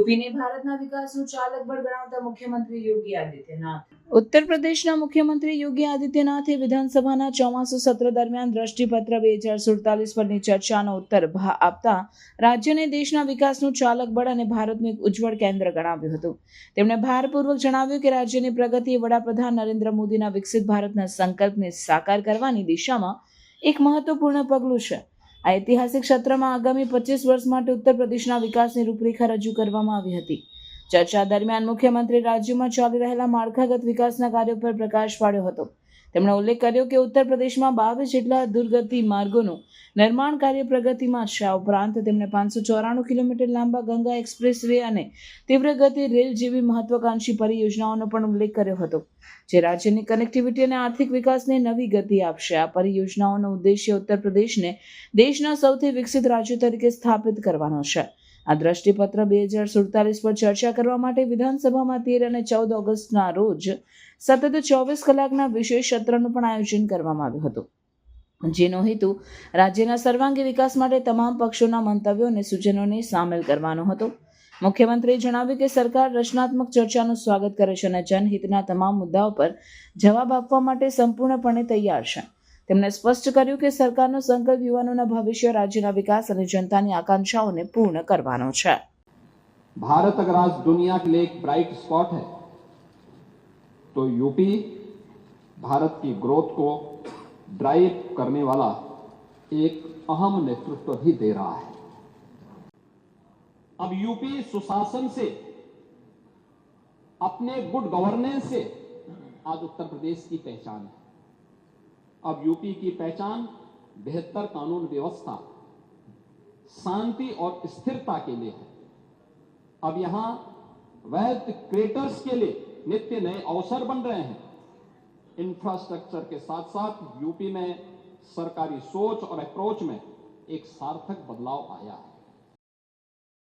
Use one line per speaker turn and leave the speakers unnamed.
યુપીને ભારતના વિકાસનું ચાલક બળ ગણાવતા મુખ્યમંત્રી યોગી આદિત્યનાથ। ઉત્તર પ્રદેશના મુખ્યમંત્રી યોગી આદિત્યનાથે વિધાનસભાના ચોમાસુ સત્ર દરમિયાન દ્રષ્ટિપત્ર 2047 પરની ચર્ચાનો ઉત્તર આપતા રાજ્યને દેશના વિકાસનું ચાલક બળ અને ભારતનું એક ઉજ્જવળ કેન્દ્ર ગણાવ્યું હતું। તેમણે ભારપૂર્વક જણાવ્યું કે રાજ્યની પ્રગતિ વડાપ્રધાન નરેન્દ્ર મોદીના વિકસિત ભારતના સંકલ્પને સાકાર કરવાની દિશામાં એક મહત્વપૂર્ણ પગલું છે। આ ઐતિહાસિક સત્રમાં આગામી 25 વર્ષ માટે ઉત્તર પ્રદેશના વિકાસની રૂપરેખા રજૂ કરવામાં આવી હતી। ચર્ચા દરમિયાન મુખ્યમંત્રી રાજ્યમાં ચાલી રહેલા માળખાગત વિકાસના કાર્યો પર પ્રકાશ પાડ્યો હતો। તેમણે ઉલ્લેખ કર્યો કે ઉત્તર પ્રદેશમાં 22 જેટલા દુર્ગતિ માર્ગોનું નિર્માણ કાર્ય પ્રગતિમાં છે। આ ઉપરાંત તેમણે 594 કિલોમીટર લાંબા ગંગા એક્સપ્રેસ વે અને તીવ્ર ગતિ રેલ જેવી મહત્વાકાંક્ષી પરિયોજનાઓનો પણ ઉલ્લેખ કર્યો હતો, જે રાજ્યની કનેક્ટિવિટી અને આર્થિક વિકાસને નવી ગતિ આપશે। આ પરિયોજનાઓનો ઉદ્દેશ્ય ઉત્તર પ્રદેશને દેશના સૌથી વિકસિત રાજ્ય તરીકે સ્થાપિત કરવાનો છે। આ દ્રષ્ટિપત્ર 2047 પર ચર્ચા કરવા માટે વિધાનસભામાં 13 અને 14 ઓગસ્ટના રોજ સતત 24 કલાકના વિશેષ સત્રનું પણ આયોજન કરવામાં આવ્યું હતું, જેનો હેતુ રાજ્યના સર્વાંગી વિકાસ માટે તમામ પક્ષોના મંતવ્યો અને સૂચનોને સામેલ કરવાનો હતો। મુખ્યમંત્રીએ જણાવ્યું કે સરકાર રચનાત્મક ચર્ચાનું સ્વાગત કરે છે અને જનહિતના તમામ મુદ્દાઓ પર જવાબ આપવા માટે સંપૂર્ણપણે તૈયાર છે। તેમણે સ્પષ્ટ કર્યું કે સરકારનો સંકલ્પ યુવાનોના ભવિષ્ય, રાજ્યના વિકાસ અને જનતાની આકાંક્ષાઓને પૂર્ણ કરવાનો છે।
भारत अगर आज दुनिया के लिए एक ब्राइट स्पॉट है तो यूपी भारत की ग्रोथ को ड्राइव करने वाला एक अहम नेतृत्व भी दे रहा है। अब यूपी सुशासन से, अपने गुड गवर्नेंस से आज उत्तर प्रदेश की पहचान है। अब यूपी की पहचान बेहतर कानून व्यवस्था, शांति और स्थिरता के लिए है। अब यहां वेल्थ क्रिएटर्स के लिए नित्य नए अवसर बन रहे हैं। इंफ्रास्ट्रक्चर के साथ साथ यूपी में सरकारी सोच और अप्रोच में एक सार्थक बदलाव आया है।